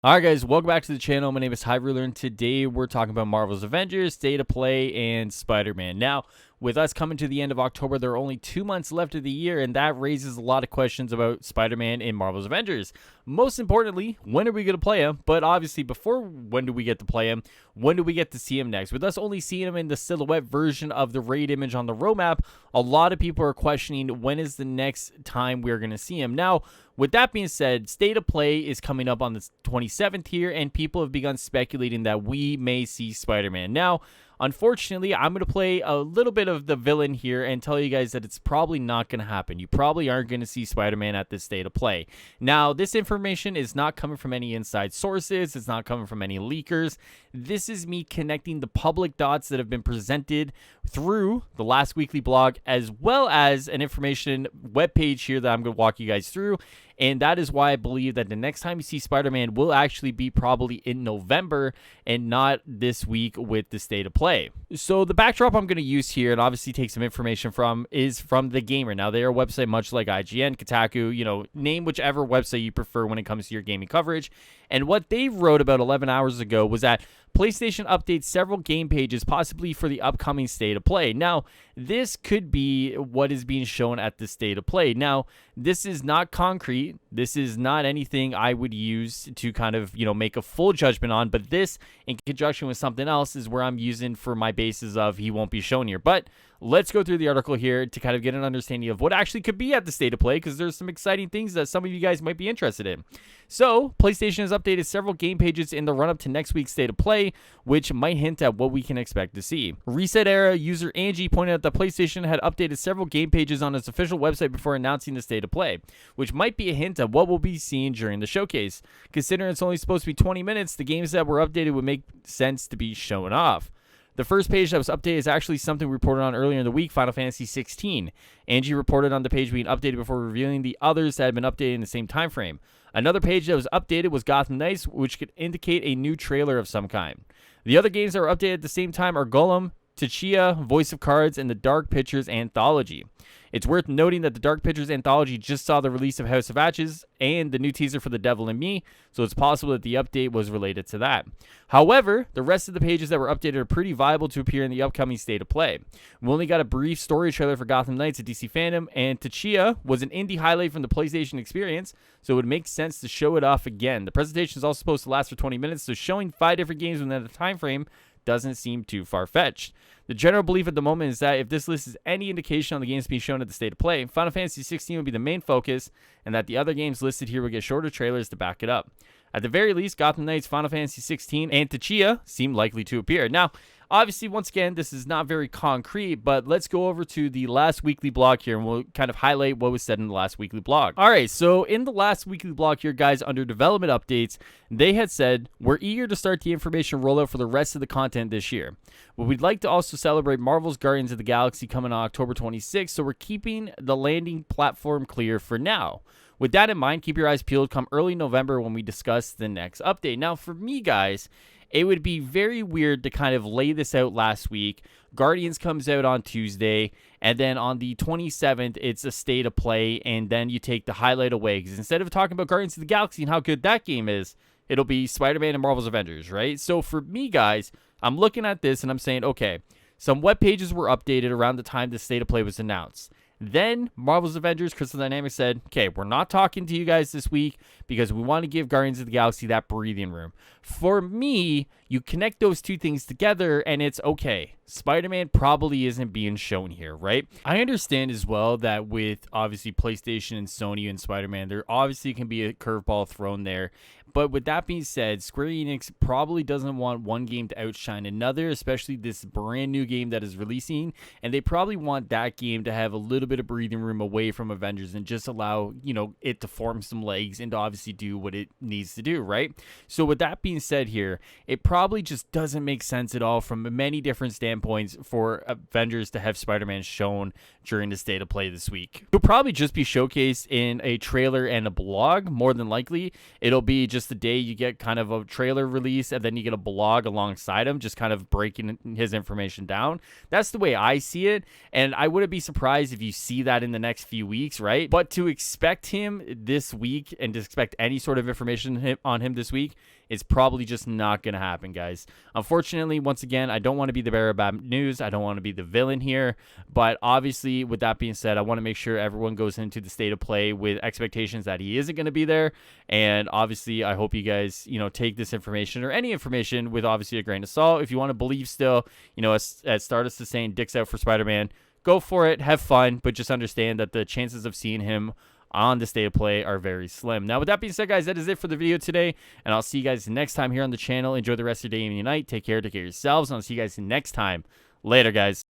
Alright guys, welcome back to the channel. My name is Hyrule, and today we're talking about Marvel's Avengers, State of Play, and Spider-Man. Now, with us coming to the end of October, there are only 2 months left of the year, and that raises a lot of questions about Spider-Man in Marvel's Avengers. Most importantly, when are we going to play him? But obviously, before when do we get to play him, when do we get to see him next? With us only seeing him in the silhouette version of the raid image on the roadmap, a lot of people are questioning when is the next time we're going to see him. Now, with that being said, State of Play is coming up on the 27th here, and people have begun speculating that we may see Spider-Man. Now, unfortunately, I'm going to play a little bit of the villain here and tell you guys that it's probably not going to happen. You probably aren't going to see Spider-Man at this State of Play. Now, this information is not coming from any inside sources. It's not coming from any leakers. This is me connecting the public dots that have been presented through the last weekly blog, as well as an information webpage here that I'm going to walk you guys through. And that is why I believe that the next time you see Spider-Man will actually be probably in November and not this week with the State of Play. So the backdrop I'm going to use here and obviously take some information from is from The Gamer. Now, they are a website much like IGN, Kotaku, name whichever website you prefer when it comes to your gaming coverage. And what they wrote about 11 hours ago was that PlayStation updates several game pages, possibly for the upcoming State of Play. Now, this could be what is being shown at the State of Play. Now, this is not concrete. This is not anything I would use to kind of, make a full judgment on. But this, in conjunction with something else, is where I'm using for my basis of he won't be shown here. But let's go through the article here to kind of get an understanding of what actually could be at the State of Play, because there's some exciting things that some of you guys might be interested in. So, PlayStation has updated several game pages in the run-up to next week's State of Play, which might hint at what we can expect to see. Reset Era user Angie pointed out that PlayStation had updated several game pages on its official website before announcing the State of Play, which might be a hint at what we'll be seeing during the showcase. Considering it's only supposed to be 20 minutes, the games that were updated would make sense to be shown off. The first page that was updated is actually something we reported on earlier in the week, Final Fantasy 16. Angie reported on the page being updated before revealing the others that had been updated in the same time frame. Another page that was updated was Gotham Knights, which could indicate a new trailer of some kind. The other games that were updated at the same time are Golem, Tachia, Voice of Cards, and the Dark Pictures Anthology. It's worth noting that the Dark Pictures Anthology just saw the release of House of Ashes and the new teaser for The Devil in Me, so it's possible that the update was related to that. However, the rest of the pages that were updated are pretty viable to appear in the upcoming State of Play. We only got a brief story trailer for Gotham Knights at DC Fandom, and Tachia was an indie highlight from the PlayStation experience, so it would make sense to show it off again. The presentation is also supposed to last for 20 minutes, so showing 5 different games within the time frame doesn't seem too far-fetched. The general belief at the moment is that if this list is any indication on the games being shown at the State of Play, Final Fantasy 16 would be the main focus, and that the other games listed here will get shorter trailers to back it up. At the very least, Gotham Knights, Final Fantasy 16, and Tachia seem likely to appear. Now, obviously, once again, this is not very concrete, but let's go over to the last weekly blog here, and we'll kind of highlight what was said in the last weekly blog. All right, so in the last weekly blog here, guys, under development updates, they had said, we're eager to start the information rollout for the rest of the content this year. But we'd like to also celebrate Marvel's Guardians of the Galaxy coming on October 26th, so we're keeping the landing platform clear for now. With that in mind, keep your eyes peeled come early November when we discuss the next update. Now, for me, guys, it would be very weird to kind of lay this out last week. Guardians comes out on Tuesday, and then on the 27th, it's a State of Play, and then you take the highlight away. Because instead of talking about Guardians of the Galaxy and how good that game is, it'll be Spider-Man and Marvel's Avengers, right? So for me, guys, I'm looking at this, and I'm saying, okay, some web pages were updated around the time the State of Play was announced. Then Marvel's Avengers, Crystal Dynamics said, okay, we're not talking to you guys this week because we want to give Guardians of the Galaxy that breathing room. For me, you connect those two things together and it's okay. Spider-Man probably isn't being shown here, right? I understand as well that with obviously PlayStation and Sony and Spider-Man, there obviously can be a curveball thrown there. But with that being said, Square Enix probably doesn't want one game to outshine another, especially this brand new game that is releasing. And they probably want that game to have a little bit of breathing room away from Avengers and just allow, it to form some legs and to obviously do what it needs to do, right? So with that being said here, it probably just doesn't make sense at all from many different standpoints for Avengers to have Spider-Man shown during the State of Play this week. It'll probably just be showcased in a trailer and a blog, more than likely. It'll be just the day you get kind of a trailer release and then you get a blog alongside him, just kind of breaking his information down. That's the way I see it, and I wouldn't be surprised if you see that in the next few weeks, right? But to expect him this week and to expect any sort of information on him this week it's probably just not going to happen, guys. Unfortunately, once again, I don't want to be the bearer of bad news. I don't want to be the villain here. But obviously, with that being said, I want to make sure everyone goes into the state of play with expectations that he isn't going to be there. And obviously, I hope you guys, take this information or any information with obviously a grain of salt. If you want to believe still, as Stardust is saying, dicks out for Spider-Man, go for it, have fun, but just understand that the chances of seeing him on the state of play are very slim. Now, with that being said, guys, that is it for the video today, and I'll see you guys next time here on the channel. Enjoy the rest of your day and your night. Take care of yourselves, and I'll see you guys next time. Later, guys.